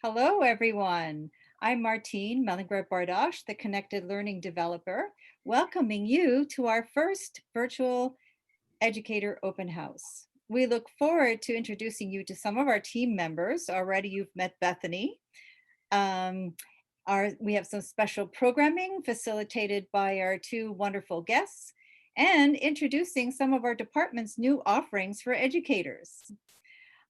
Hello, everyone. I'm Martine Melingret-Bardosh, the Connected Learning Developer, welcoming you to our first virtual Educator Open House. We look forward to introducing you to some of our team members. Already you've met Bethany. Um, we have some special programming facilitated by our two wonderful guests and introducing some of our department's new offerings for educators.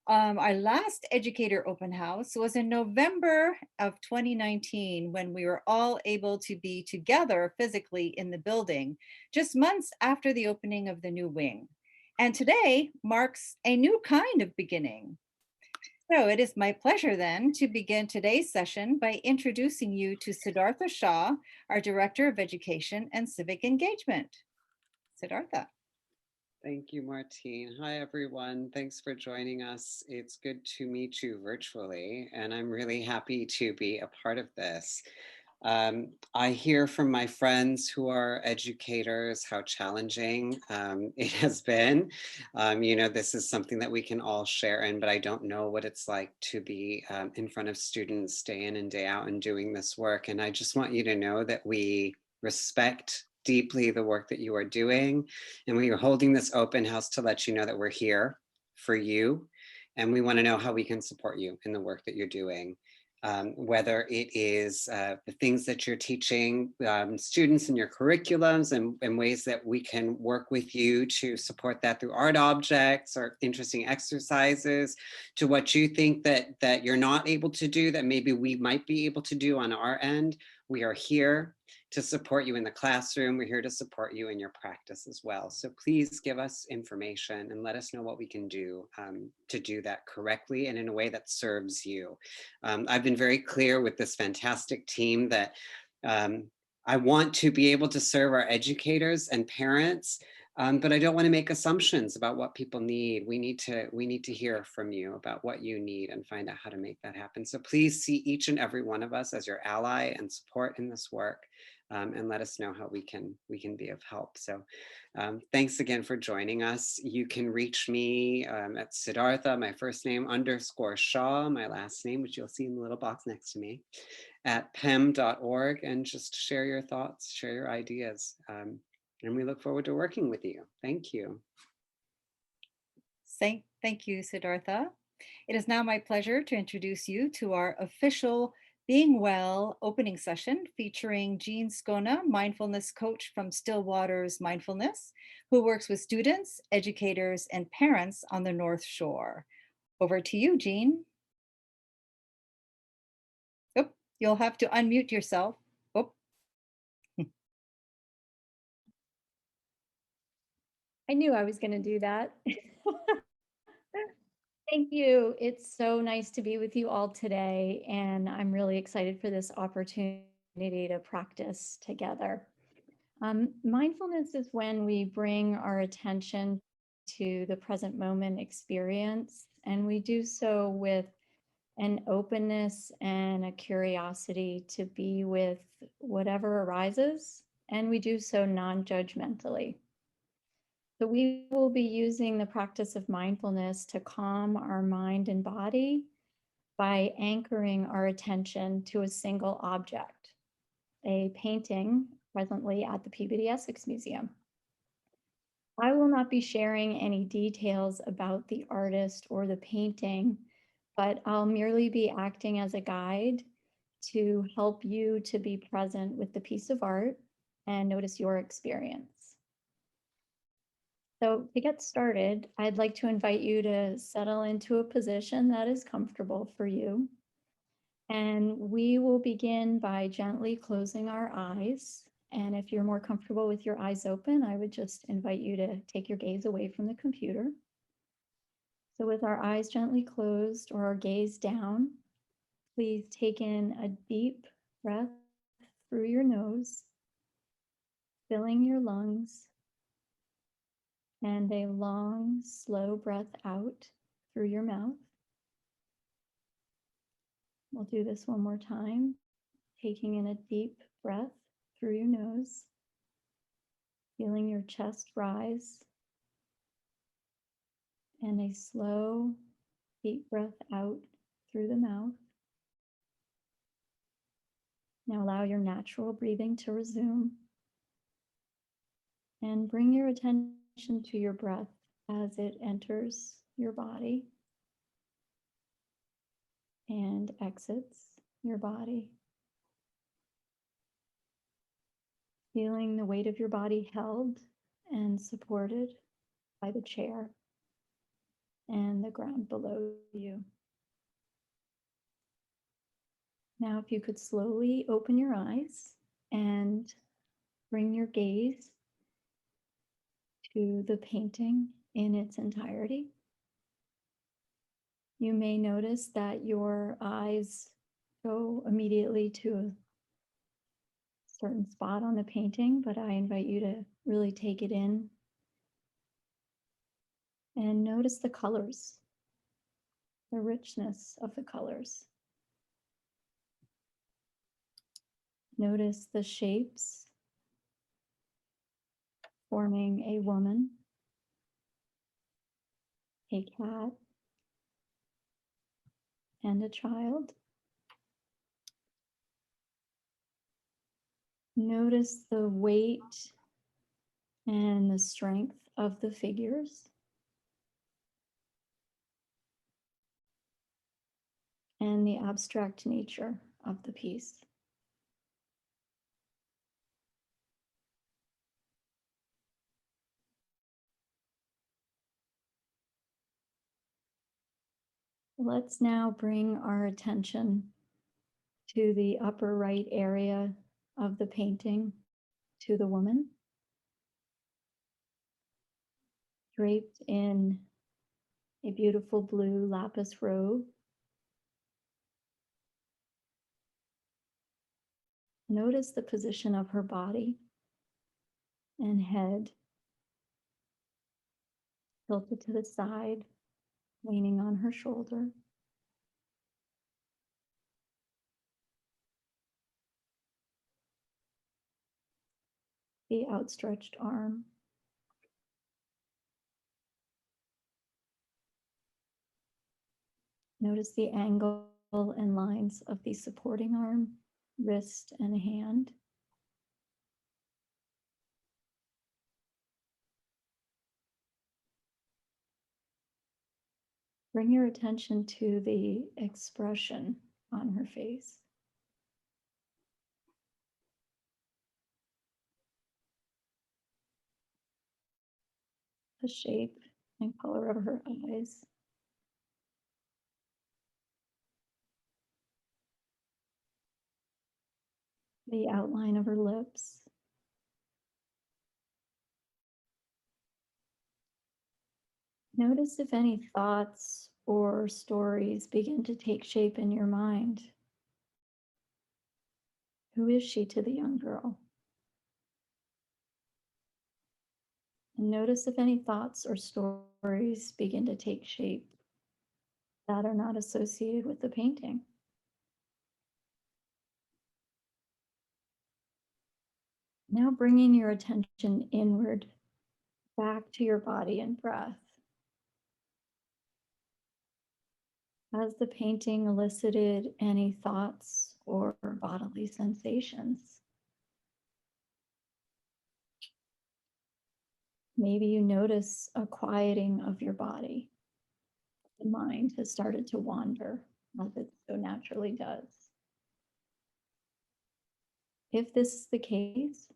Our last Educator Open House was in November of 2019 when we were all able to be together physically in the building, just months after the opening of the new wing. And today marks a new kind of beginning. So it is my pleasure then to begin today's session by introducing you to Siddhartha Shah, our Director of Education and Civic Engagement. Siddhartha. Thank you, Martine. Hi, everyone. Thanks for joining us. It's good to meet you virtually, and I'm really happy to be a part of this. I hear from my friends who are educators how challenging it has been. This is something that we can all share in, but I don't know what it's like to be in front of students day in and day out and doing this work. And I just want you to know that we respect deeply the work that you are doing. And we are holding this open house to let you know that we're here for you. And we want to know how we can support you in the work that you're doing. Whether it is the things that you're teaching students in your curriculums and ways that we can work with you to support that through art objects or interesting exercises, to what you think that you're not able to do that maybe we might be able to do on our end. We are here to support you in the classroom. We're here to support you in your practice as well. So please give us information and let us know what we can do to do that correctly and in a way that serves you. I've been very clear with this fantastic team that I want to be able to serve our educators and parents, but I don't want to make assumptions about what people need. We need to hear from you about what you need and find out how to make that happen. So please see each and every one of us as your ally and support in this work. And let us know how we can be of help. So thanks again for joining us. You can reach me at Siddhartha, my first name _ Shaw, my last name, which you'll see in the little box next to me, at PEM.org, and just share your thoughts, share your ideas. And we look forward to working with you. Thank you. Thank you, Siddhartha. It is now my pleasure to introduce you to our official Being Well opening session featuring Jean Skaane, mindfulness coach from Still Waters Mindfulness, who works with students, educators, and parents on the North Shore. Over to you, Jean. Oh, you'll have to unmute yourself. Oh. I knew I was going to do that. Thank you. It's so nice to be with you all today, and I'm really excited for this opportunity to practice together. Mindfulness is when we bring our attention to the present moment experience, and we do so with an openness and a curiosity to be with whatever arises, and we do so non-judgmentally. So we will be using the practice of mindfulness to calm our mind and body by anchoring our attention to a single object, a painting presently at the Peabody Essex Museum. I will not be sharing any details about the artist or the painting, but I'll merely be acting as a guide to help you to be present with the piece of art and notice your experience. So to get started, I'd like to invite you to settle into a position that is comfortable for you. And we will begin by gently closing our eyes. And if you're more comfortable with your eyes open, I would just invite you to take your gaze away from the computer. So with our eyes gently closed or our gaze down, please take in a deep breath through your nose, filling your lungs, and a long, slow breath out through your mouth. We'll do this one more time, taking in a deep breath through your nose, feeling your chest rise, and a slow, deep breath out through the mouth. Now allow your natural breathing to resume and bring your attention to your breath as it enters your body and exits your body. Feeling the weight of your body held and supported by the chair and the ground below you. Now, if you could slowly open your eyes and bring your gaze to the painting in its entirety. You may notice that your eyes go immediately to a certain spot on the painting, but I invite you to really take it in and notice the colors, the richness of the colors. Notice the shapes forming a woman, a cat, and a child. Notice the weight and the strength of the figures. And the abstract nature of the piece. Let's now bring our attention to the upper right area of the painting, to the woman, draped in a beautiful blue lapis robe. Notice the position of her body and head, tilted to the side, leaning on her shoulder. The outstretched arm. Notice the angle and lines of the supporting arm, wrist, and hand. Bring your attention to the expression on her face. The shape and color of her eyes. The outline of her lips. Notice if any thoughts or stories begin to take shape in your mind. Who is she to the young girl? And notice if any thoughts or stories begin to take shape that are not associated with the painting. Now bringing your attention inward, back to your body and breath. Has the painting elicited any thoughts or bodily sensations? Maybe you notice a quieting of your body. The mind has started to wander, as it so naturally does. If this is the case,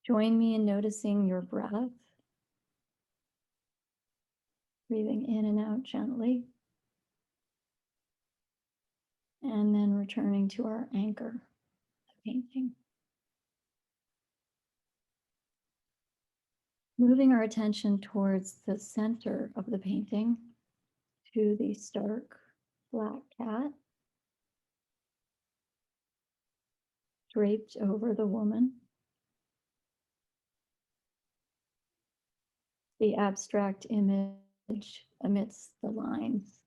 join me in noticing your breath, breathing in and out gently, and then returning to our anchor, the painting. Moving our attention towards the center of the painting, to the stark black cat draped over the woman. The abstract image amidst the lines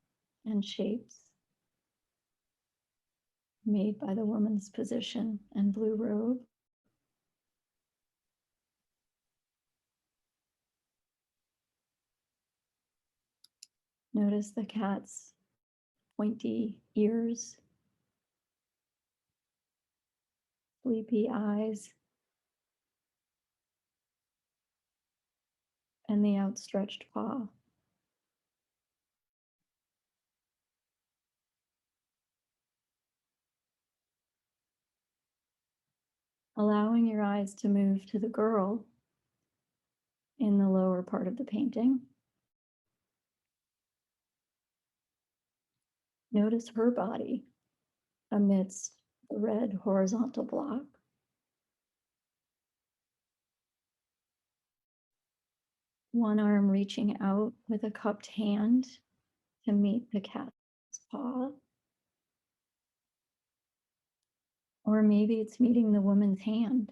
and shapes made by the woman's position and blue robe. Notice the cat's pointy ears, sleepy eyes, and the outstretched paw. Allowing your eyes to move to the girl in the lower part of the painting. Notice her body amidst the red horizontal block. One arm reaching out with a cupped hand to meet the cat's paw. Or maybe it's meeting the woman's hand.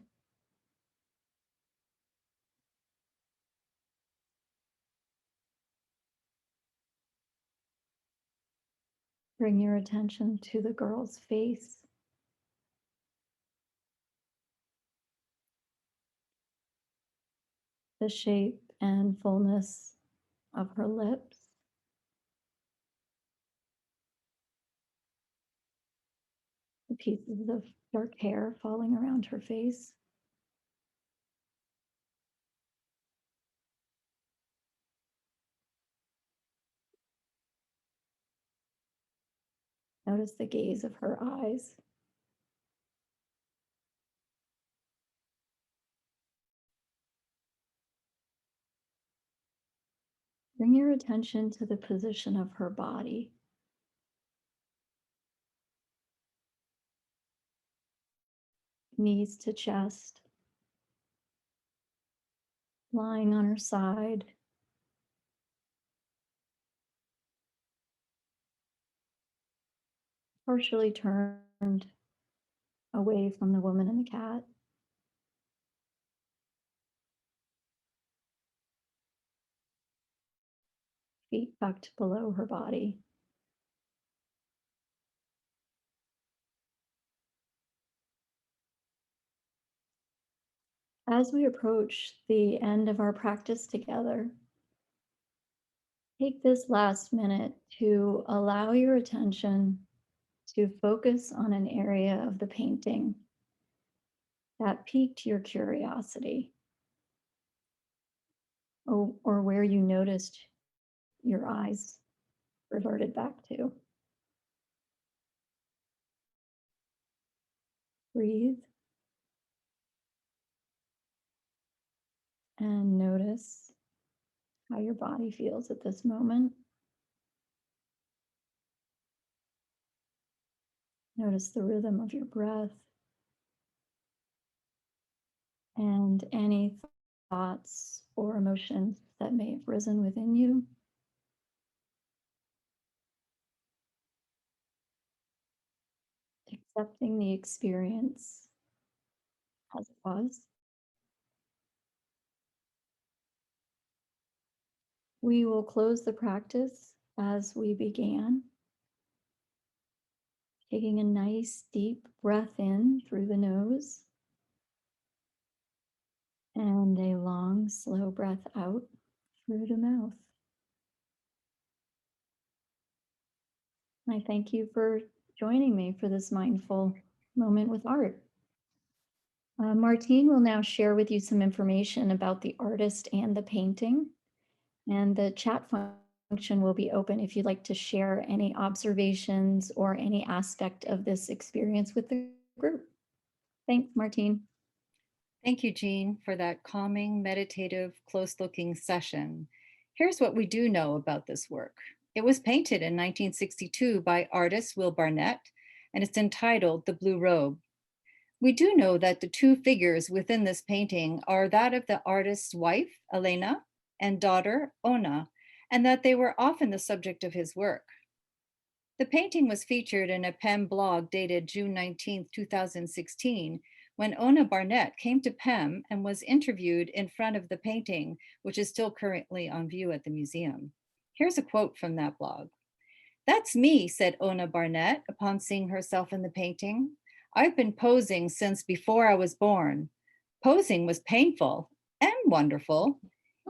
Bring your attention to the girl's face. The shape and fullness of her lips. The pieces of dark hair falling around her face. Notice the gaze of her eyes. Bring your attention to the position of her body. Knees to chest. Lying on her side. Partially turned away from the woman and the cat. Feet tucked below her body. As we approach the end of our practice together, take this last minute to allow your attention to focus on an area of the painting that piqued your curiosity, or where you noticed your eyes reverted back to. Breathe and notice how your body feels at this moment. Notice the rhythm of your breath and any thoughts or emotions that may have risen within you. Accepting the experience as it was. We will close the practice as we began, taking a nice deep breath in through the nose and a long, slow breath out through the mouth. I thank you for joining me for this mindful moment with art. Martine will now share with you some information about the artist and the painting, and the chat function will be open if you'd like to share any observations or any aspect of this experience with the group. Thanks, Martine. Thank you, Jean, for that calming, meditative, close-looking session. Here's what we do know about this work. It was painted in 1962 by artist Will Barnett, and it's entitled The Blue Robe. We do know that the two figures within this painting are that of the artist's wife, Elena, and daughter, Ona, and that they were often the subject of his work. The painting was featured in a PEM blog dated June 19, 2016, when Ona Barnett came to PEM and was interviewed in front of the painting, which is still currently on view at the museum. Here's a quote from that blog. "That's me," said Ona Barnett upon seeing herself in the painting. "I've been posing since before I was born. Posing was painful and wonderful.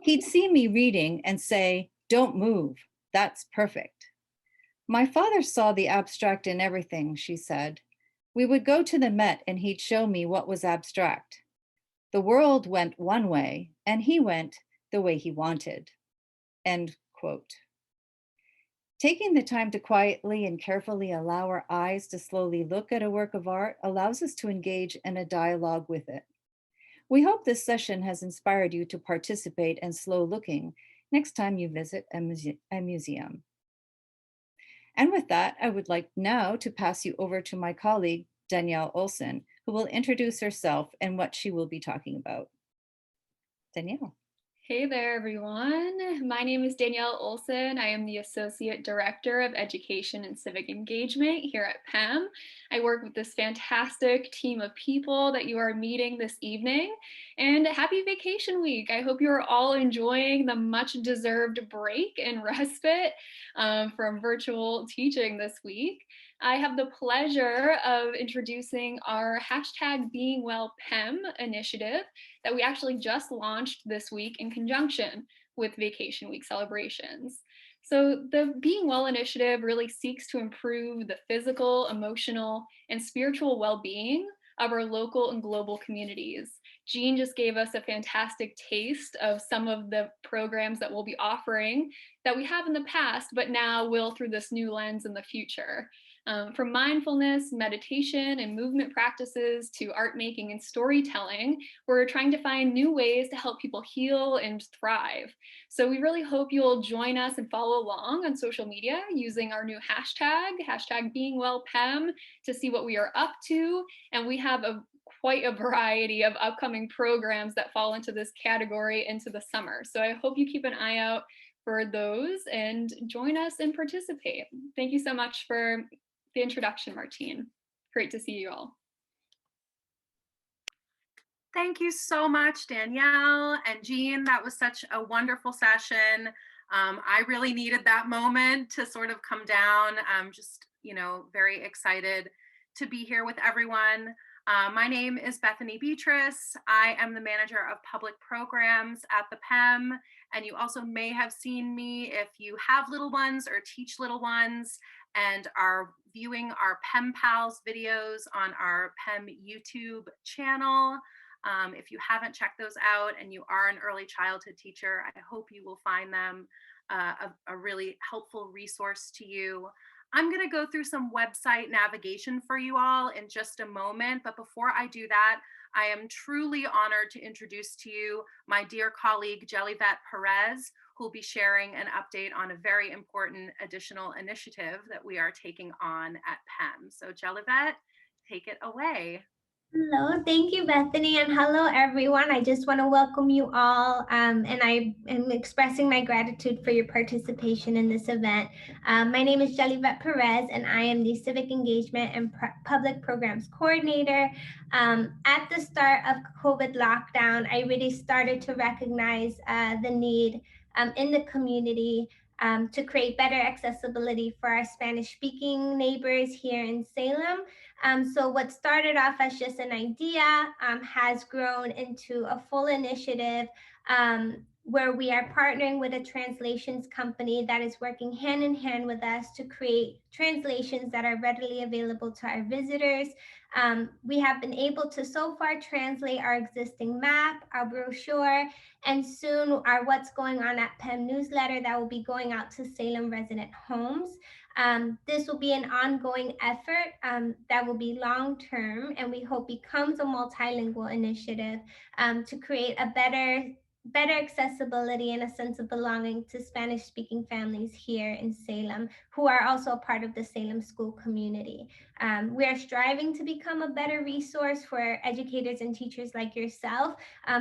He'd see me reading and say, 'Don't move, that's perfect.' My father saw the abstract in everything," she said. We would go to the Met and he'd show me what was abstract. The world went one way and he went the way he wanted. End quote. Taking the time to quietly and carefully allow our eyes to slowly look at a work of art allows us to engage in a dialogue with it. We hope this session has inspired you to participate in slow looking next time you visit a museum. And with that, I would like now to pass you over to my colleague, Danielle Olson, who will introduce herself and what she will be talking about. Danielle. Hey there, everyone. My name is Danielle Olson. I am the Associate Director of Education and Civic Engagement here at PEM. I work with this fantastic team of people that you are meeting this evening. And happy vacation week. I hope you are all enjoying the much deserved break and respite from virtual teaching this week. I have the pleasure of introducing our #BeingWellPEM initiative that we actually just launched this week in conjunction with Vacation Week celebrations. So the Being Well initiative really seeks to improve the physical, emotional, and spiritual well-being of our local and global communities. Jean just gave us a fantastic taste of some of the programs that we'll be offering that we have in the past, but now will through this new lens in the future. From mindfulness, meditation, and movement practices to art making and storytelling, we're trying to find new ways to help people heal and thrive. So we really hope you'll join us and follow along on social media using our new #BeingWellPEM, to see what we are up to. And we have quite a variety of upcoming programs that fall into this category into the summer. So I hope you keep an eye out for those and join us and participate. Thank you so much for the introduction, Martine. Great to see you all. Thank you so much, Danielle and Jean. That was such a wonderful session. I really needed that moment to sort of come down. I'm just, very excited to be here with everyone. My name is Bethany Beatrice. I am the manager of public programs at the PEM, and you also may have seen me if you have little ones or teach little ones and are viewing our PEM Pals videos on our PEM YouTube channel. If you haven't checked those out and you are an early childhood teacher, I hope you will find them a really helpful resource to you. I'm going to go through some website navigation for you all in just a moment, but before I do that, I am truly honored to introduce to you my dear colleague, Jelivet Perez, who will be sharing an update on a very important additional initiative that we are taking on at PEM. So Jelivet, take it away. Hello, thank you, Bethany, and hello, everyone. I just want to welcome you all, and I am expressing my gratitude for your participation in this event. My name is Jelivet Perez, and I am the Civic Engagement and Public Programs Coordinator. At the start of COVID lockdown, I really started to recognize the need in the community to create better accessibility for our Spanish-speaking neighbors here in Salem. So what started off as just an idea has grown into a full initiative where we are partnering with a translations company that is working hand in hand with us to create translations that are readily available to our visitors. We have been able to so far translate our existing map, our brochure, and soon our What's Going On at PEM newsletter that will be going out to Salem resident homes. This will be an ongoing effort that will be long-term and we hope becomes a multilingual initiative to create a better accessibility and a sense of belonging to Spanish-speaking families here in Salem, who are also a part of the Salem school community. We are striving to become a better resource for educators and teachers like yourself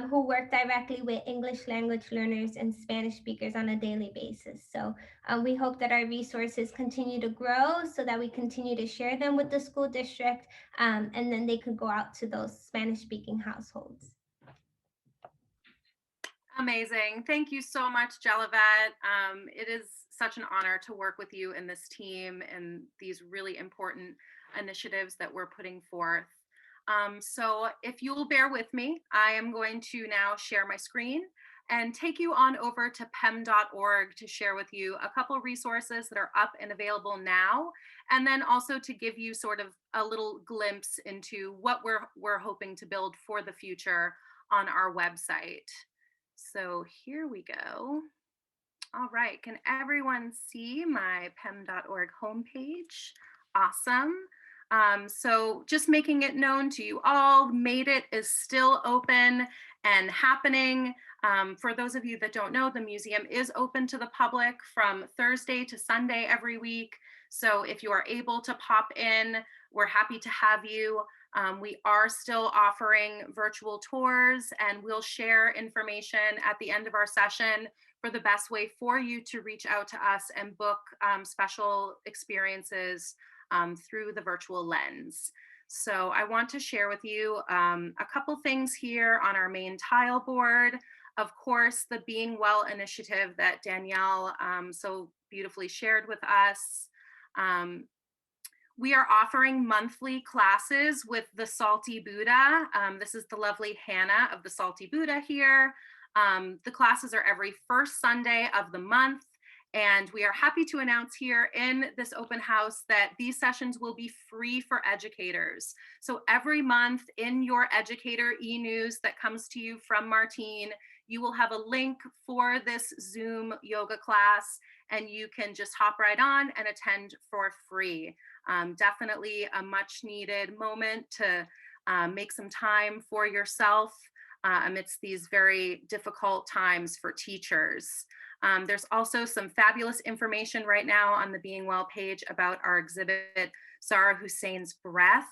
who work directly with English language learners and Spanish speakers on a daily basis. So we hope that our resources continue to grow so that we continue to share them with the school district and then they could go out to those Spanish-speaking households. Amazing. Thank you so much, Jelivet. It is such an honor to work with you and this team and these really important initiatives that we're putting forth. So if you will bear with me, I am going to now share my screen and take you on over to PEM.org to share with you a couple resources that are up and available now, and then also to give you sort of a little glimpse into what we're hoping to build for the future on our website. So here we go. All right, can everyone see my PEM.org homepage? Awesome. So just making it known to you all, Made It is still open and happening. For those of you that don't know, the museum is open to the public from Thursday to Sunday every week. So if you are able to pop in, we're happy to have you. We are still offering virtual tours, and we'll share information at the end of our session for the best way for you to reach out to us and book special experiences through the virtual lens. So I want to share with you a couple things here on our main tile board. Of course, the Being Well initiative that Danielle so beautifully shared with us. We are offering monthly classes with the Salty Buddha. This is the lovely Hannah of the Salty Buddha here. The classes are every first Sunday of the month, and we are happy to announce here in this open house that these sessions will be free for educators. So every month in your Educator e-news that comes to you from Martine, you will have a link for this Zoom yoga class, and you can just hop right on and attend for free. Definitely a much needed moment to make some time for yourself amidst these very difficult times for teachers. There's also some fabulous information right now on the Being Well page about our exhibit, Zahra Hussein's Breath.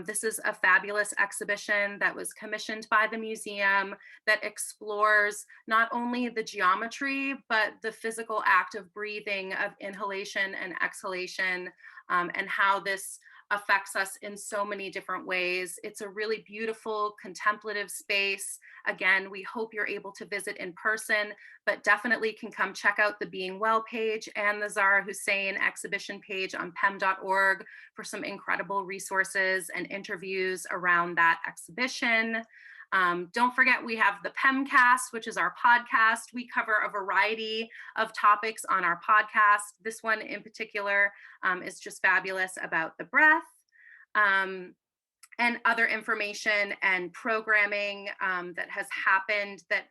This is a fabulous exhibition that was commissioned by the museum that explores not only the geometry, but the physical act of breathing, of inhalation and exhalation, and how this affects us in so many different ways. It's a really beautiful contemplative space. Again, we hope you're able to visit in person, but definitely can come check out the Being Well page and the Zahra Hussein exhibition page on PEM.org for some incredible resources and interviews around that exhibition. Don't forget, we have the PEMcast, which is our podcast. We cover a variety of topics on our podcast. This one in particular is just fabulous about the breath. And other information and programming that has happened that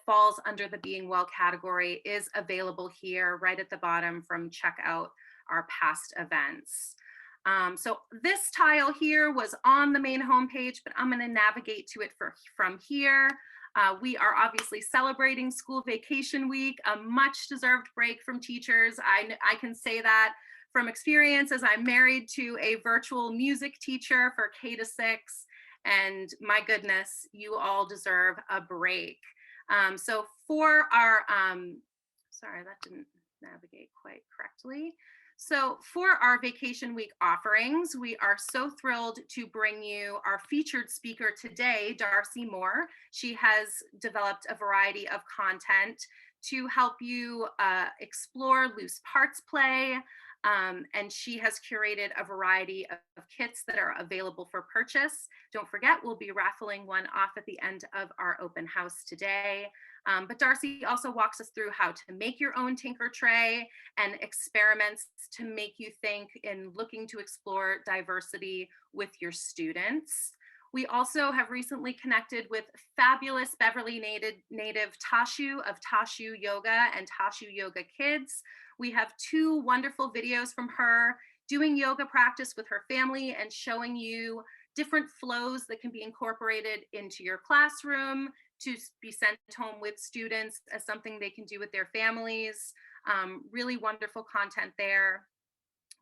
falls under the Being Well category is available here right at the bottom from check out our past events. So this tile here was on the main homepage, but I'm going to navigate to it from here. We are obviously celebrating school vacation week, a much deserved break from teachers. I can say that from experience, as I'm married to a virtual music teacher for K-6, and my goodness, you all deserve a break. So for our, sorry, that didn't navigate quite correctly. So for our vacation week offerings, we are so thrilled to bring you our featured speaker today, Darcy Moore. She has developed a variety of content to help you explore loose parts play, and she has curated a variety of kits that are available for purchase. Don't forget, we'll be raffling one off at the end of our open house today. But Darcy also walks us through how to make your own Tinker Tray and experiments to make you think in looking to explore diversity with your students. We also have recently connected with fabulous Beverly native Tashu of Tashu Yoga and Tashu Yoga Kids. We have 2 wonderful videos from her doing yoga practice with her family and showing you different flows that can be incorporated into your classroom to be sent home with students as something they can do with their families. Really wonderful content there.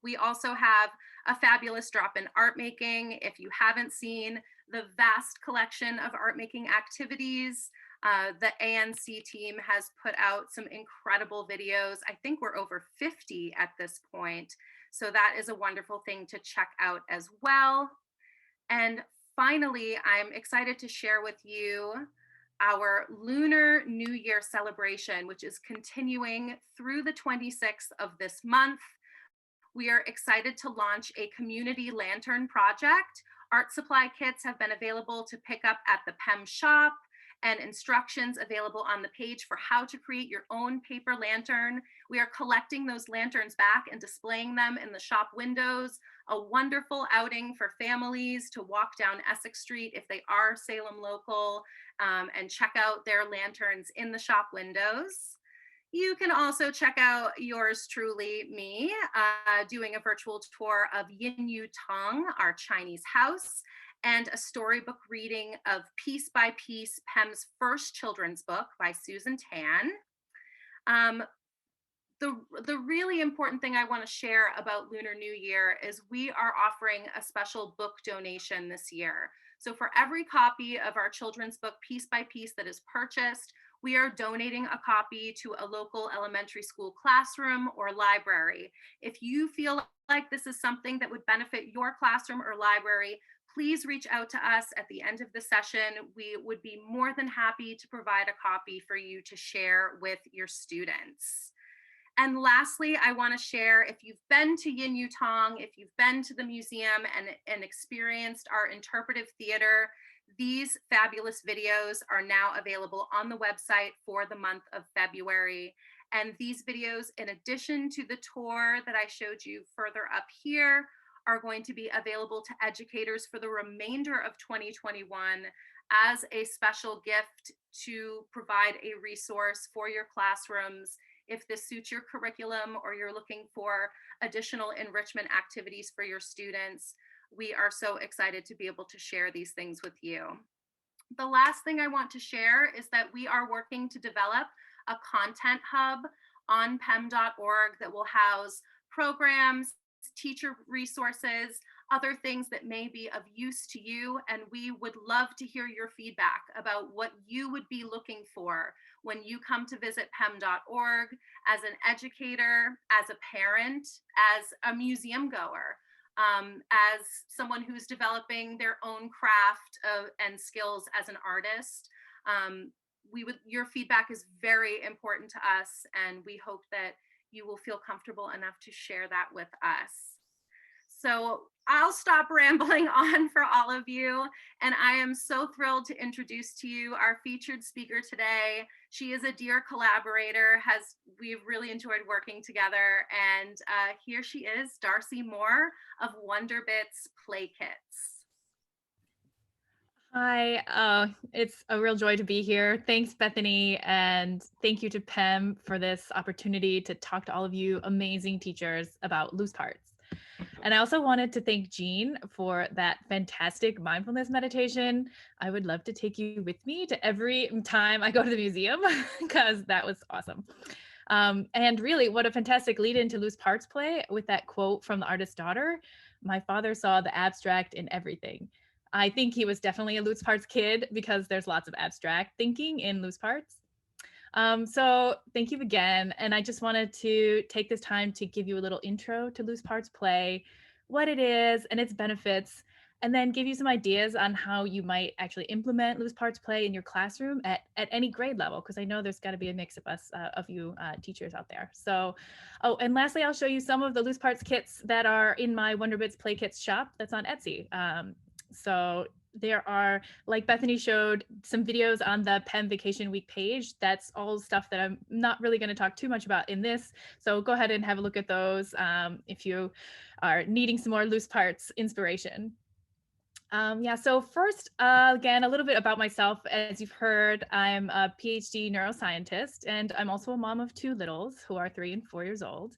We also have a fabulous drop-in art making. If you haven't seen the vast collection of art making activities, the ANC team has put out some incredible videos. I think we're over 50 at this point. So that is a wonderful thing to check out as well. And finally, I'm excited to share with you our Lunar New Year celebration, which is continuing through the 26th of this month. We are excited to launch a community lantern project. Art supply kits have been available to pick up at the PEM shop, and instructions available on the page for how to create your own paper lantern. We are collecting those lanterns back and displaying them in the shop windows. A wonderful outing for families to walk down Essex Street if they are Salem local, and check out their lanterns in the shop windows. You can also check out yours truly, me, doing a virtual tour of Yin Yu Tong, our Chinese house, and a storybook reading of Piece by Piece, PEM's first children's book by Susan Tan. The really important thing I want to share about Lunar New Year is we are offering a special book donation this year. So for every copy of our children's book, Piece by Piece, that is purchased, we are donating a copy to a local elementary school classroom or library. If you feel like this is something that would benefit your classroom or library, please reach out to us at the end of the session. We would be more than happy to provide a copy for you to share with your students. And lastly, I want to share, if you've been to Yin Yu Tong, if you've been to the museum and experienced our interpretive theater, these fabulous videos are now available on the website for the month of February. And these videos, in addition to the tour that I showed you further up here, are going to be available to educators for the remainder of 2021 as a special gift to provide a resource for your classrooms if this suits your curriculum or you're looking for additional enrichment activities for your students. We are so excited to be able to share these things with you. The last thing I want to share is that we are working to develop a content hub on PEM.org that will house programs, teacher resources, other things that may be of use to you. And we would love to hear your feedback about what you would be looking for when you come to visit PEM.org as an educator, as a parent, as a museum goer, as someone who's developing their own craft and skills as an artist. Your feedback is very important to us, and we hope that you will feel comfortable enough to share that with us. So I'll stop rambling on for all of you. And I am so thrilled to introduce to you our featured speaker today. She is a dear collaborator, we've really enjoyed working together. And here she is, Darcy Moore of Wonder Bitz Play Kits. Hi, it's a real joy to be here. Thanks, Bethany, and thank you to PEM for this opportunity to talk to all of you amazing teachers about loose parts. And I also wanted to thank Jean for that fantastic mindfulness meditation. I would love to take you with me to every time I go to the museum because that was awesome. And really, what a fantastic lead into loose parts play with that quote from the artist's daughter. My father saw the abstract in everything. I think he was definitely a loose parts kid because there's lots of abstract thinking in loose parts. So thank you again. And I just wanted to take this time to give you a little intro to loose parts play, what it is and its benefits, and then give you some ideas on how you might actually implement loose parts play in your classroom at any grade level, because I know there's got to be a mix of us, of you teachers out there. So, oh, and lastly, I'll show you some of the loose parts kits that are in my Wonder Bitz Play Kits shop that's on Etsy. So there are, like Bethany showed, some videos on the PEM Vacation Week page. That's all stuff that I'm not really going to talk too much about in this. So go ahead and have a look at those if you are needing some more loose parts inspiration. Yeah, so first, again, a little bit about myself. As you've heard, I'm a PhD neuroscientist, and I'm also a mom of two littles who are 3 and 4 years old.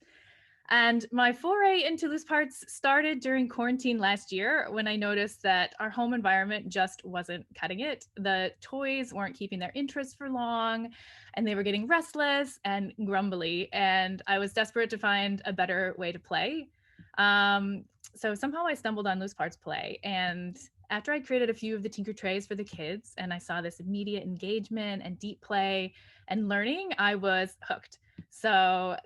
And my foray into loose parts started during quarantine last year when I noticed that our home environment just wasn't cutting it. The toys weren't keeping their interest for long, and they were getting restless and grumbly, and I was desperate to find a better way to play. So somehow I stumbled on loose parts play, and after I created a few of the Tinker Trays for the kids and I saw this immediate engagement and deep play and learning, I was hooked. So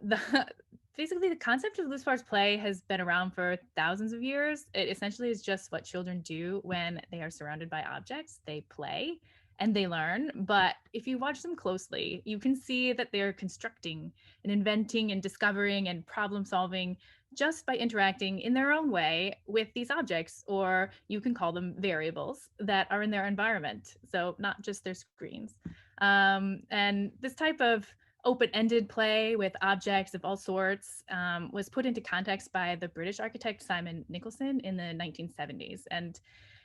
basically, the concept of loose parts play has been around for thousands of years. It essentially is just what children do when they are surrounded by objects. They play and they learn. But if you watch them closely, you can see that they're constructing and inventing and discovering and problem solving just by interacting in their own way with these objects, or you can call them variables that are in their environment. So not just their screens. And this type of open-ended play with objects of all sorts was put into context by the British architect Simon Nicholson in the 1970s. And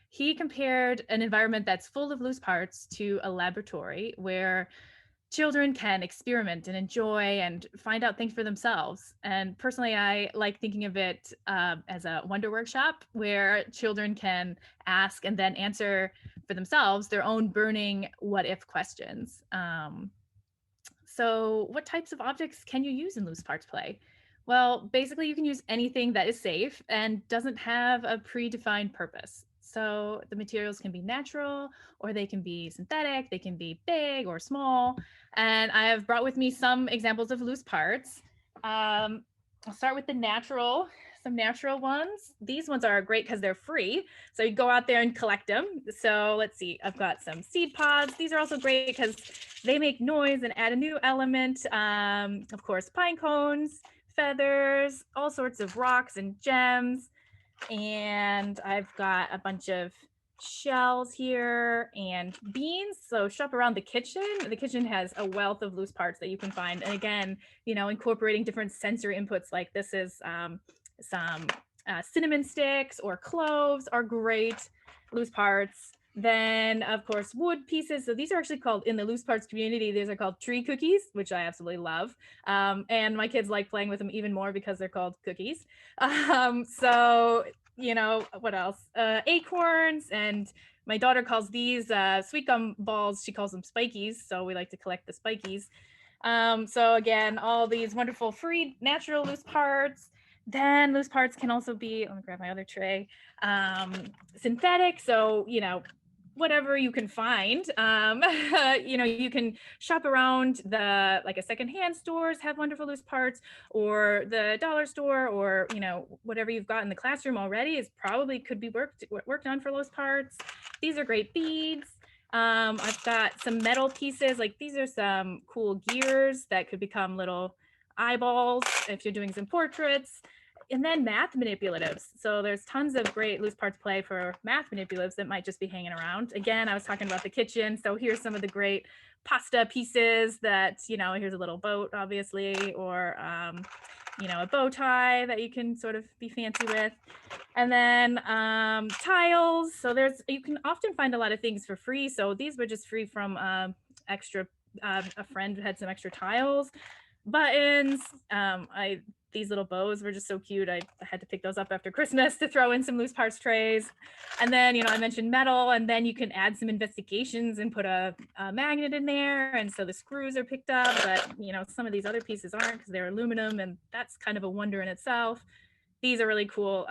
he compared an environment that's full of loose parts to a laboratory where children can experiment and enjoy and find out things for themselves. And personally, I like thinking of it as a wonder workshop where children can ask and then answer for themselves their own burning what if questions. So what types of objects can you use in loose parts play? Well, basically you can use anything that is safe and doesn't have a predefined purpose. So the materials can be natural, or they can be synthetic, they can be big or small. And I have brought with me some examples of loose parts. I'll start with some natural ones. These ones are great because they're free. So you go out there and collect them. So let's see, I've got some seed pods. These are also great because they make noise and add a new element. Of course, pine cones, feathers, all sorts of rocks and gems. And I've got a bunch of shells here and beans. So shop around the kitchen. The kitchen has a wealth of loose parts that you can find. And again, incorporating different sensory inputs, like this is some cinnamon sticks or cloves are great loose parts. Then, of course, wood pieces. So these are actually called, in the loose parts community, these are called tree cookies, which I absolutely love. And my kids like playing with them even more because they're called cookies. So, what else? Acorns, and my daughter calls these sweet gum balls. She calls them spikies. So we like to collect the spikies. So again, all these wonderful free natural loose parts. Then loose parts can also be, let me grab my other tray, synthetic. So, whatever you can find. You can shop around like a secondhand stores have wonderful loose parts, or the dollar store, or whatever you've got in the classroom already is probably could be worked on for loose parts. These are great beads. I've got some metal pieces, like these are some cool gears that could become little eyeballs if you're doing some portraits. And then math manipulatives. So there's tons of great loose parts play for math manipulatives that might just be hanging around. Again, I was talking about the kitchen. So here's some of the great pasta pieces that, here's a little boat, obviously, or, a bow tie that you can sort of be fancy with. And then tiles. So you can often find a lot of things for free. So these were just free from extra, a friend had some extra tiles, buttons. These little bows were just so cute. I had to pick those up after Christmas to throw in some loose parts trays. And then, I mentioned metal, and then you can add some investigations and put a magnet in there. And so the screws are picked up, but, some of these other pieces aren't because they're aluminum, and that's kind of a wonder in itself. These are really cool,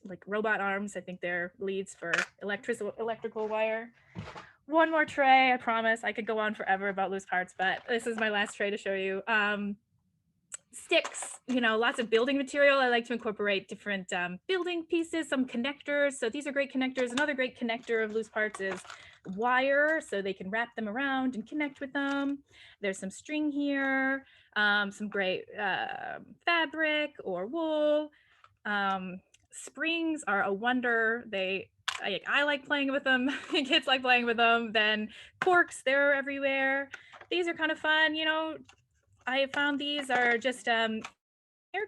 like robot arms. I think they're leads for electrical wire. One more tray, I promise. I could go on forever about loose parts, but this is my last tray to show you. Sticks, lots of building material. I like to incorporate different building pieces, some connectors. So these are great connectors. Another great connector of loose parts is wire, so they can wrap them around and connect with them. There's some string here, some great fabric or wool. Springs are a wonder. I like playing with them. Kids like playing with them. Then corks, they're everywhere. These are kind of fun. I found these are just hair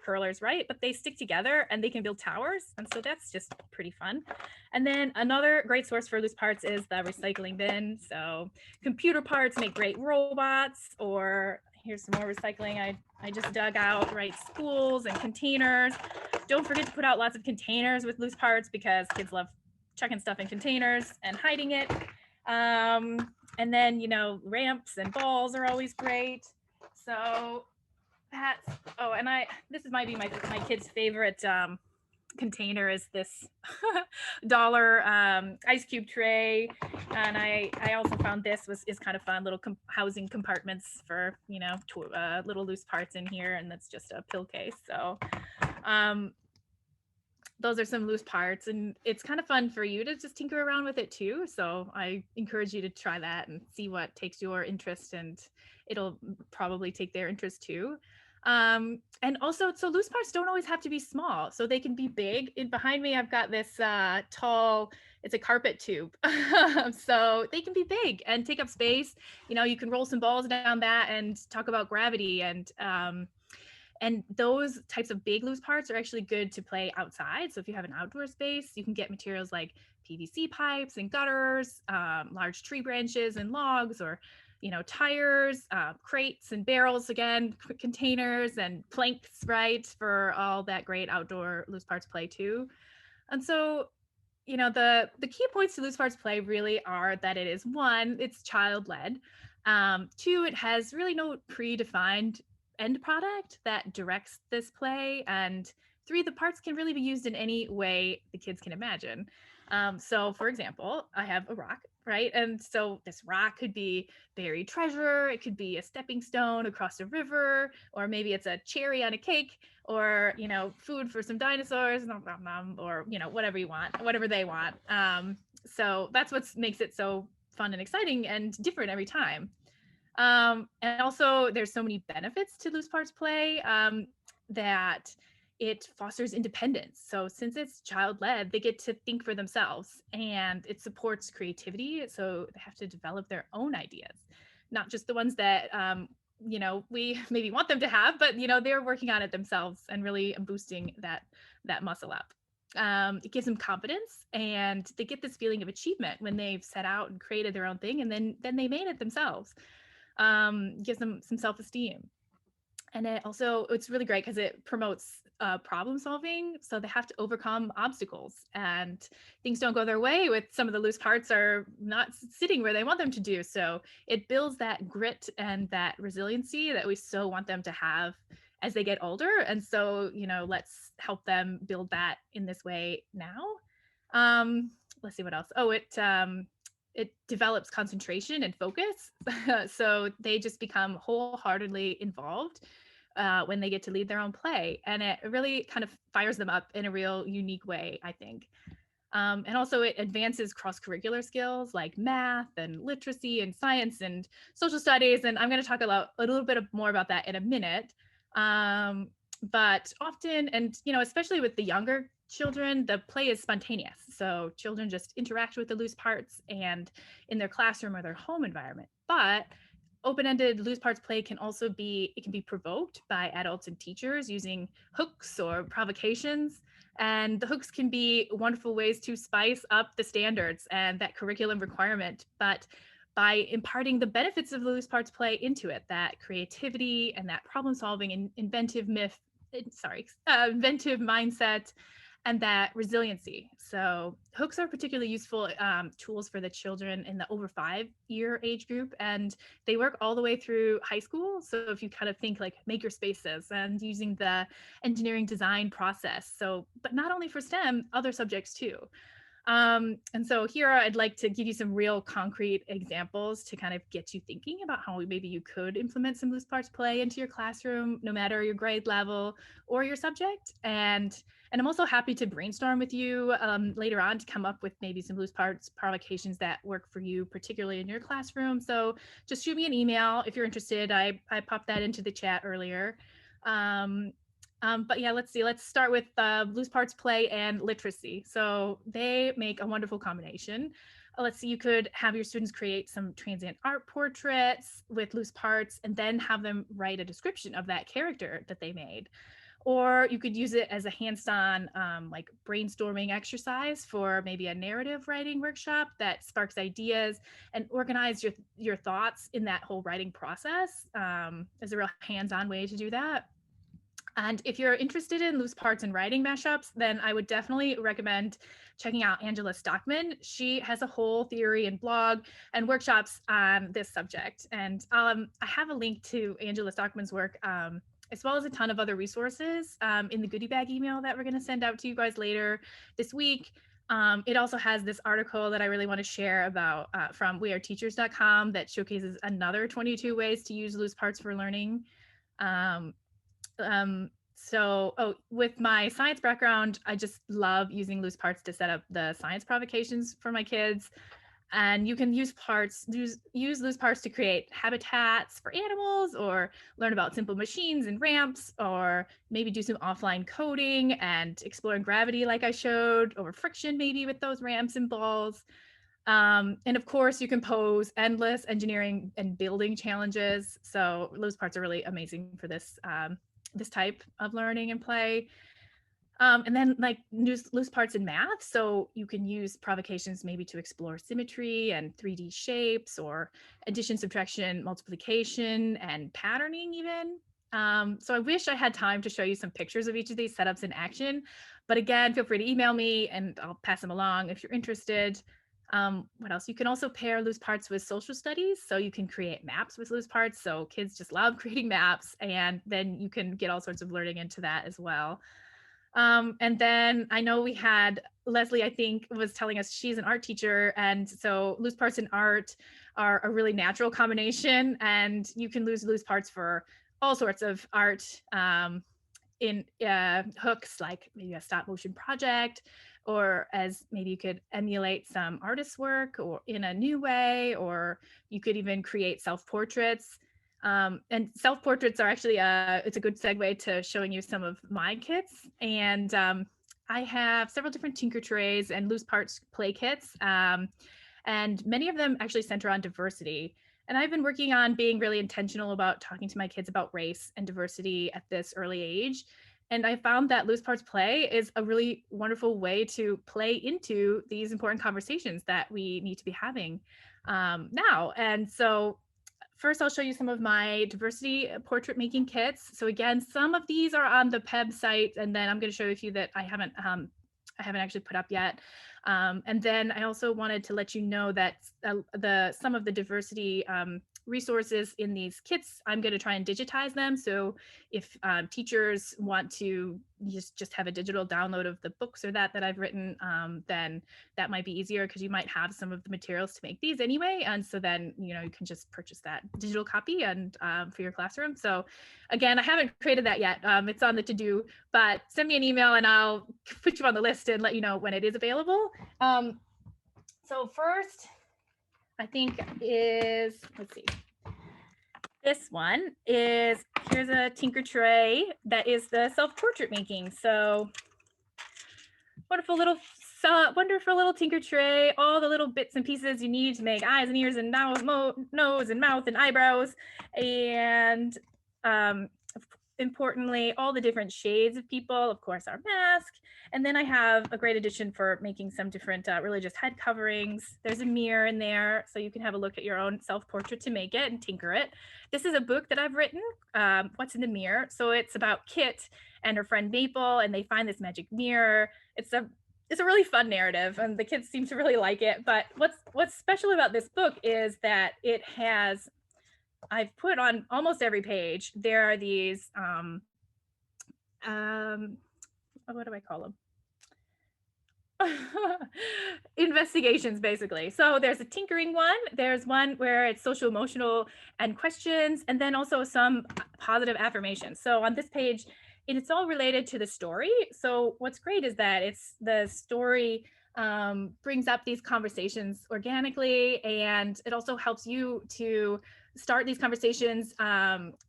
curlers, right? But they stick together and they can build towers. And so that's just pretty fun. And then another great source for loose parts is the recycling bin. So computer parts make great robots, or here's some more recycling I just dug out, right? Spools and containers. Don't forget to put out lots of containers with loose parts because kids love chucking stuff in containers and hiding it. And then, ramps and balls are always great. So this might be my kid's favorite container is this dollar ice cube tray. And I also found this is kind of fun, little housing compartments for, little loose parts in here. And that's just a pill case. So those are some loose parts, and it's kind of fun for you to just tinker around with it too. So I encourage you to try that and see what takes your interest, and it'll probably take their interest too. And also, so loose parts don't always have to be small. So they can be big. And behind me, I've got this tall, it's a carpet tube. So they can be big and take up space. You know, you can roll some balls down that and talk about gravity. And those types of big loose parts are actually good to play outside. So if you have an outdoor space, you can get materials like PVC pipes and gutters, large tree branches and logs, or tires, crates and barrels, again, containers and planks, right, for all that great outdoor loose parts play too. And so, the key points to loose parts play really are that it is, one, it's child-led. Two, it has really no predefined end product that directs this play. And three, the parts can really be used in any way the kids can imagine. So for example, I have a rock, right? And so this rock could be buried treasure, it could be a stepping stone across a river, or maybe it's a cherry on a cake, or food for some dinosaurs, or whatever you want, whatever they want. So that's what makes it so fun and exciting and different every time. And also, there's so many benefits to loose parts play, that it fosters independence. So since it's child-led, they get to think for themselves, and it supports creativity. So they have to develop their own ideas, not just the ones that we maybe want them to have, but they're working on it themselves and really boosting that muscle up. It gives them confidence, and they get this feeling of achievement when they've set out and created their own thing, and then they made it themselves. Gives them some self-esteem. And it's really great because it promotes problem solving. So they have to overcome obstacles, and things don't go their way with some of the loose parts are not sitting where they want them to do. So it builds that grit and that resiliency that we so want them to have as they get older. And so, let's help them build that in this way now. Let's see what else. It develops concentration and focus. So they just become wholeheartedly involved when they get to lead their own play. And it really kind of fires them up in a real unique way, I think. And also it advances cross-curricular skills like math and literacy and science and social studies. And I'm going to talk a little bit more about that in a minute. But often, and especially with the younger children, the play is spontaneous. So children just interact with the loose parts and in their classroom or their home environment. But open-ended loose parts play can be provoked by adults and teachers using hooks or provocations. And the hooks can be wonderful ways to spice up the standards and that curriculum requirement. But by imparting the benefits of the loose parts play into it, that creativity and that problem solving and inventive mindset, and that resiliency. So hooks are particularly useful tools for the children in the over 5-year age group, and they work all the way through high school. So if you kind of think like maker spaces and using the engineering design process. So, but not only for STEM, other subjects too. And so here I'd like to give you some real concrete examples to kind of get you thinking about how maybe you could implement some loose parts play into your classroom, no matter your grade level or your subject. And I'm also happy to brainstorm with you later on to come up with maybe some loose parts provocations that work for you, particularly in your classroom. So just shoot me an email if you're interested. I popped that into the chat earlier. But yeah, let's start with loose parts play and literacy. So they make a wonderful combination. Let's see, you could have your students create some transient art portraits with loose parts and then have them write a description of that character that they made. Or you could use it as a hands-on like brainstorming exercise for maybe a narrative writing workshop that sparks ideas and organize your thoughts in that whole writing process. Is a real hands-on way to do that. And if you're interested in loose parts and writing mashups, then I would definitely recommend checking out Angela Stockman. She has a whole theory and blog and workshops on this subject. And I have a link to Angela Stockman's work, as well as a ton of other resources in the goodie bag email that we're going to send out to you guys later this week. It also has this article that I really want to share about from weareteachers.com that showcases another 22 ways to use loose parts for learning. With my science background, I just love using loose parts to set up the science provocations for my kids. And you can use loose parts to create habitats for animals, or learn about simple machines and ramps, or maybe do some offline coding and exploring gravity like I showed, over friction maybe with those ramps and balls. And of course, you can pose endless engineering and building challenges. So loose parts are really amazing for this this type of learning and play. And then like loose parts in math. So you can use provocations maybe to explore symmetry and 3D shapes, or addition, subtraction, multiplication, and patterning even. So I wish I had time to show you some pictures of each of these setups in action. But again, feel free to email me and I'll pass them along if you're interested. What else? You can also pair loose parts with social studies. So you can create maps with loose parts. So kids just love creating maps, and then you can get all sorts of learning into that as well. And then I know we had Leslie, I think, was telling us she's an art teacher. And so loose parts in art are a really natural combination. And you can use loose parts for all sorts of art in hooks, like maybe a stop motion project, or as maybe you could emulate some artist's work or in a new way, or you could even create self-portraits. And self-portraits are actually it's a good segue to showing you some of my kits. And I have several different tinker trays and loose parts play kits, and many of them actually center on diversity. And I've been working on being really intentional about talking to my kids about race and diversity at this early age. And I found that loose parts play is a really wonderful way to play into these important conversations that we need to be having now. And so first, I'll show you some of my diversity portrait making kits. So again, some of these are on the PEM site, and then I'm going to show you a few that I haven't actually put up yet. And then I also wanted to let you know that some of the diversity resources in these kits, I'm going to try and digitize them. So if teachers want to just have a digital download of the books or that I've written, then that might be easier, because you might have some of the materials to make these anyway. And so then, you can just purchase that digital copy and for your classroom. So again, I haven't created that yet. It's on the to-do, but send me an email and I'll put you on the list and let you know when it is available. So first, I think is, let's see. This one is, here's a tinker tray that is the self-portrait making. So wonderful little tinker tray, all the little bits and pieces you need to make eyes and ears and nose and mouth and eyebrows. And importantly, all the different shades of people, of course, our mask. And then I have a great addition for making some different religious head coverings. There's a mirror in there, so you can have a look at your own self-portrait to make it and tinker it. This is a book that I've written, What's in the Mirror? So it's about Kit and her friend Maple, and they find this magic mirror. It's a really fun narrative, and the kids seem to really like it. But what's special about this book is that it has, I've put on almost every page, there are these, what do I call them? Investigations, basically. So there's a tinkering one, there's one where it's social emotional and questions, and then also some positive affirmations. So on this page, it's all related to the story. So what's great is that it's the story brings up these conversations organically, and it also helps you to start these conversations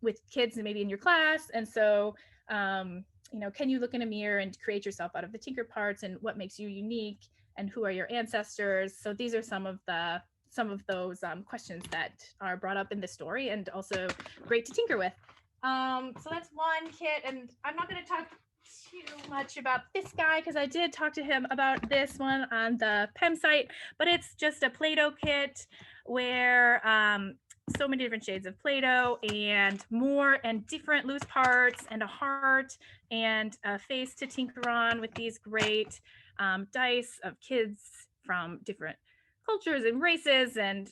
with kids and maybe in your class. And so can you look in a mirror and create yourself out of the tinker parts, and what makes you unique, and who are your ancestors? So these are some of those questions that are brought up in the story, and also great to tinker with. So that's one kit, and I'm not going to talk too much about this guy because I did talk to him about this one on the PEM site, but it's just a Play-Doh kit where so many different shades of Play-Doh and more, and different loose parts, and a heart and a face to tinker on with these great dice of kids from different cultures and races, and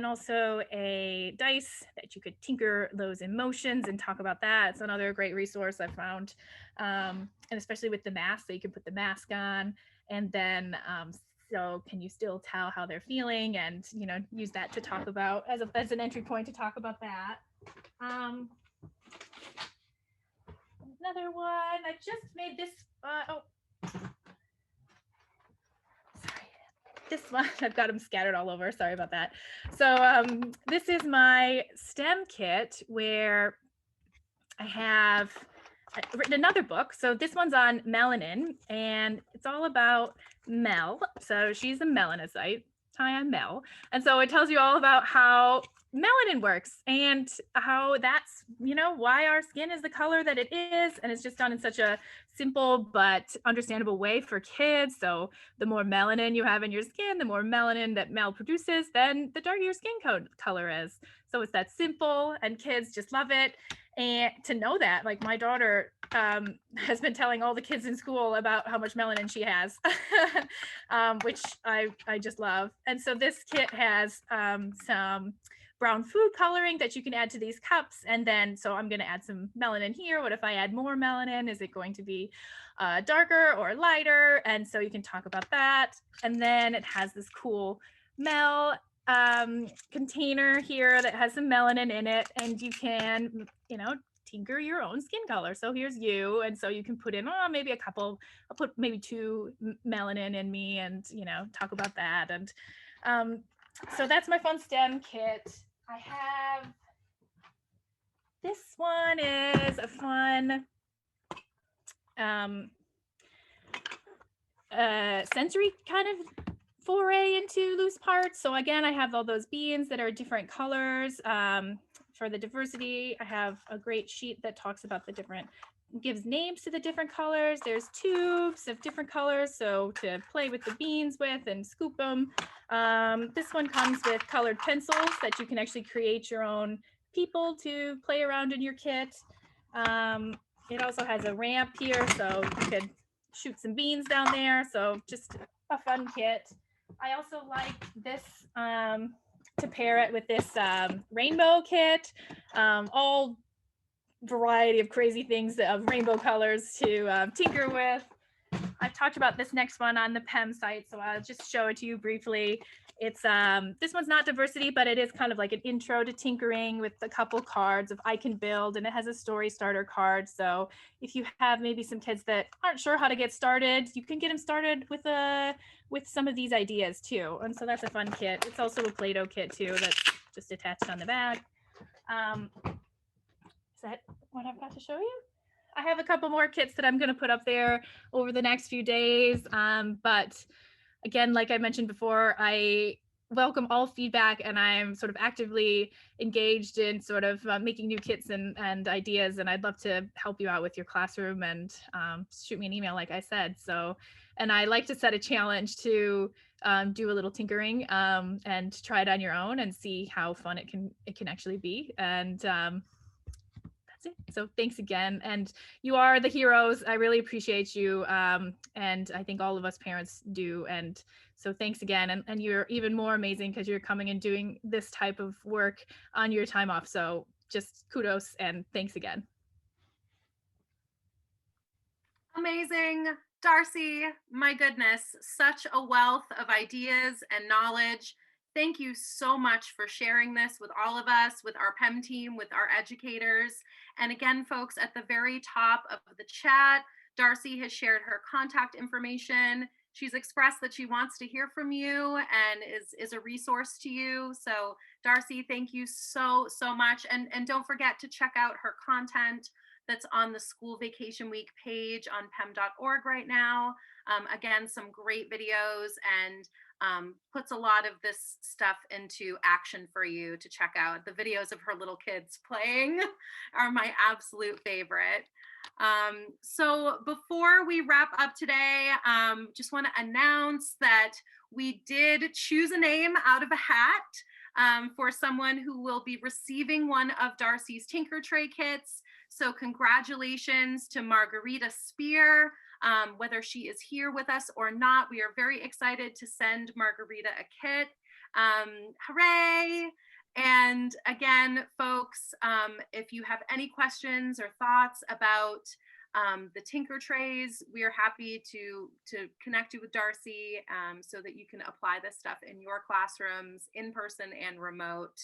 also a dice that you could tinker those emotions and talk about that. It's another great resource I found, and especially with the mask, so you can put the mask on, and then so can you still tell how they're feeling, and use that to talk about as an entry point to talk about that. Another one, I just made this, this one, I've got them scattered all over. Sorry about that. So this is my STEM kit where I've written another book. So this one's on melanin, and it's all about Mel. So she's a melanocyte. Hi, I'm Mel. And so it tells you all about how melanin works and how that's, why our skin is the color that it is. And it's just done in such a simple but understandable way for kids. So the more melanin you have in your skin, the more melanin that Mel produces, then the darker your skin color is. So it's that simple, and kids just love it. And to know that, like, my daughter has been telling all the kids in school about how much melanin she has, which I just love. And so this kit has some brown food coloring that you can add to these cups. And then, so I'm going to add some melanin here. What if I add more melanin? Is it going to be darker or lighter? And so you can talk about that. And then it has this cool Mel container here that has some melanin in it, and you can, tinker your own skin color. So here's you, and so you can put in maybe a couple. I'll put maybe 2 melanin in me, and talk about that. And so that's my fun STEM kit. I have this one is a fun sensory kind of foray into loose parts. So again, I have all those beans that are different colors. For the diversity, I have a great sheet that talks about gives names to the different colors. There's tubes of different colors, so to play with the beans with and scoop them. This one comes with colored pencils that you can actually create your own people to play around in your kit. It also has a ramp here, so you could shoot some beans down there. So just a fun kit. I also like this to pair it with this rainbow kit, all variety of crazy things of rainbow colors to tinker with. I've talked about this next one on the PEM site, so I'll just show it to you briefly. It's this one's not diversity, but it is kind of like an intro to tinkering with a couple cards of I can build, and it has a story starter card. So if you have maybe some kids that aren't sure how to get started, you can get them started with some of these ideas too. And so that's a fun kit. It's also a Play-Doh kit too that's just attached on the back. Is that what I've got to show you? I have a couple more kits that I'm going to put up there over the next few days. But again, like I mentioned before, I welcome all feedback, and I'm sort of actively engaged in sort of making new kits and ideas. And I'd love to help you out with your classroom, and shoot me an email, like I said. So, and I like to set a challenge to do a little tinkering and try it on your own and see how fun it can actually be. And that's it. So thanks again. And you are the heroes. I really appreciate you. And I think all of us parents do. And so thanks again. And you're even more amazing because you're coming and doing this type of work on your time off. So just kudos and thanks again. Amazing. Darcy, my goodness, such a wealth of ideas and knowledge. Thank you so much for sharing this with all of us, with our PEM team, with our educators. And again, folks, at the very top of the chat, Darcy has shared her contact information. She's expressed that she wants to hear from you and is a resource to you. So Darcy, thank you so much. And don't forget to check out her content that's on the School Vacation Week page on PEM.org right now. Again, some great videos, and puts a lot of this stuff into action for you to check out. The videos of her little kids playing are my absolute favorite. So before we wrap up today, just want to announce that we did choose a name out of a hat for someone who will be receiving one of Darcy's Tinker Tray kits. So congratulations to Margarita Spear. Whether she is here with us or not, we are very excited to send Margarita a kit. Hooray! And again, folks, if you have any questions or thoughts about the Tinker Trays, we are happy to connect you with Darcy so that you can apply this stuff in your classrooms, in person and remote.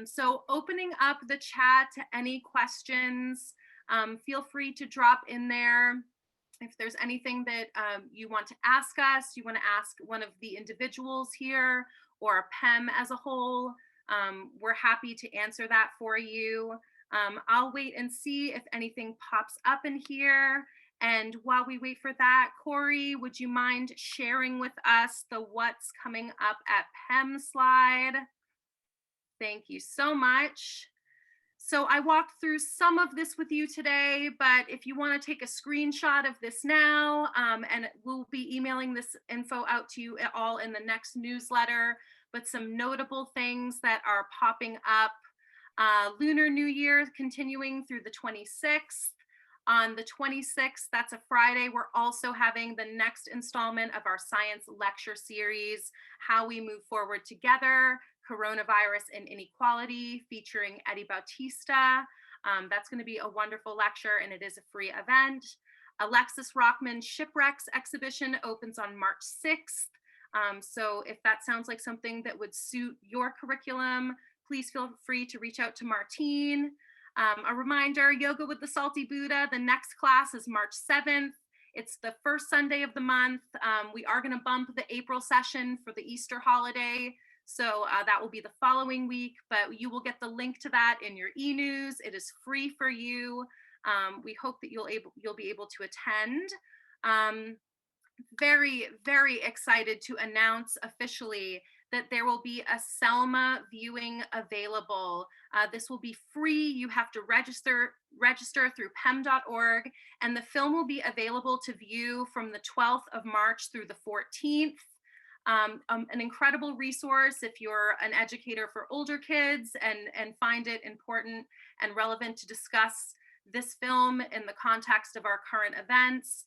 So opening up the chat to any questions, feel free to drop in there. If there's anything that you want to ask us, you want to ask one of the individuals here or PEM as a whole, we're happy to answer that for you. I'll wait and see if anything pops up in here. And while we wait for that, Corey, would you mind sharing with us the what's coming up at PEM slide? Thank you so much. So I walked through some of this with you today, but if you want to take a screenshot of this now, and we'll be emailing this info out to you all in the next newsletter, but some notable things that are popping up. Lunar New Year continuing through the 26th. On the 26th, that's a Friday, we're also having the next installment of our science lecture series, How We Move Forward Together, Coronavirus and Inequality, featuring Eddie Bautista. That's going to be a wonderful lecture, and it is a free event. Alexis Rockman's Shipwrecks exhibition opens on March 6th. So if that sounds like something that would suit your curriculum, please feel free to reach out to Martine. A reminder, Yoga with the Salty Buddha, the next class is March 7th. It's the first Sunday of the month. We are going to bump the April session for the Easter holiday. So that will be the following week, but you will get the link to that in your e-news. It is free for you. We hope that you'll be able to attend. Very, very excited to announce officially that there will be a Selma viewing available. This will be free. You have to register through PEM.org, and the film will be available to view from the 12th of March through the 14th. An incredible resource if you're an educator for older kids and find it important and relevant to discuss this film in the context of our current events.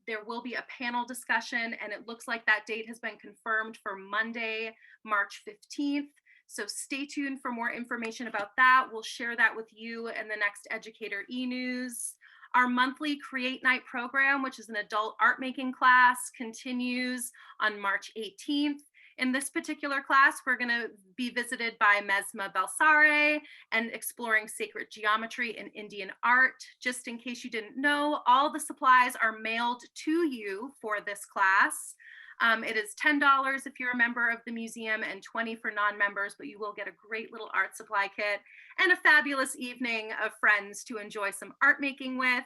There will be a panel discussion, and it looks like that date has been confirmed for Monday, March 15th. So stay tuned for more information about that. We'll share that with you in the next Educator e-news. Our monthly Create Night program, which is an adult art making class, continues on March 18th. In this particular class, we're going to be visited by Mesma Belsare and exploring sacred geometry and Indian art. Just in case you didn't know, all the supplies are mailed to you for this class. It is $10 if you're a member of the museum and $20 for non-members, but you will get a great little art supply kit and a fabulous evening of friends to enjoy some art making with.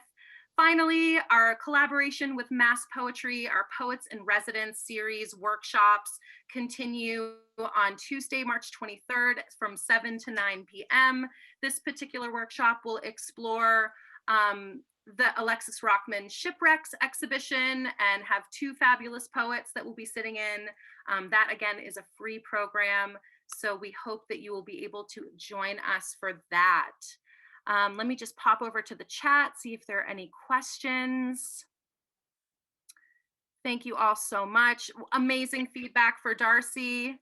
Finally, our collaboration with Mass Poetry, our Poets in Residence series workshops continue on Tuesday, March 23rd from 7 to 9 p.m. This particular workshop will explore the Alexis Rockman Shipwrecks exhibition and have two fabulous poets that will be sitting in. That again is a free program. So we hope that you will be able to join us for that. Let me just pop over to the chat, see if there are any questions. Thank you all so much. Amazing feedback for Darcy.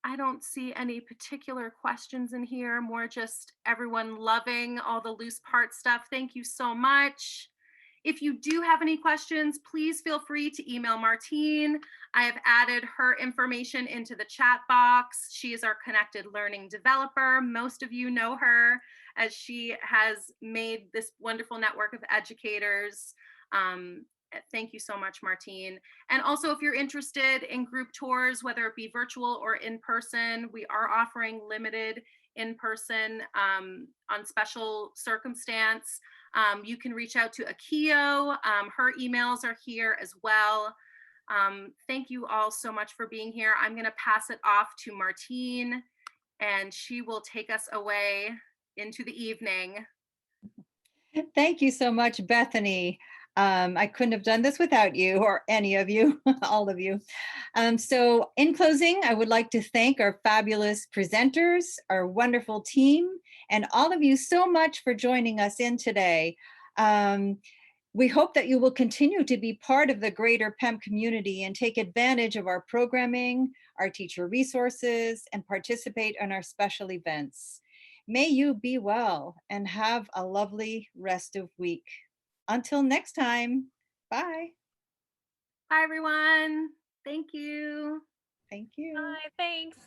I don't see any particular questions in here, more just everyone loving all the loose part stuff. Thank you so much. If you do have any questions, please feel free to email Martine. I have added her information into the chat box. She is our Connected Learning developer. Most of you know her as she has made this wonderful network of educators. Thank you so much, Martine. And also, if you're interested in group tours, whether it be virtual or in person, we are offering limited in person on special circumstance. You can reach out to Akio. Her emails are here as well. Thank you all so much for being here. I'm going to pass it off to Martine, and she will take us away into the evening. Thank you so much, Bethany. I couldn't have done this without you or any of you, all of you. So in closing, I would like to thank our fabulous presenters, our wonderful team, and all of you so much for joining us in today. We hope that you will continue to be part of the greater PEM community and take advantage of our programming, our teacher resources, and participate in our special events. May you be well and have a lovely rest of week. Until next time, bye. Bye, everyone. Thank you. Thank you. Bye, thanks.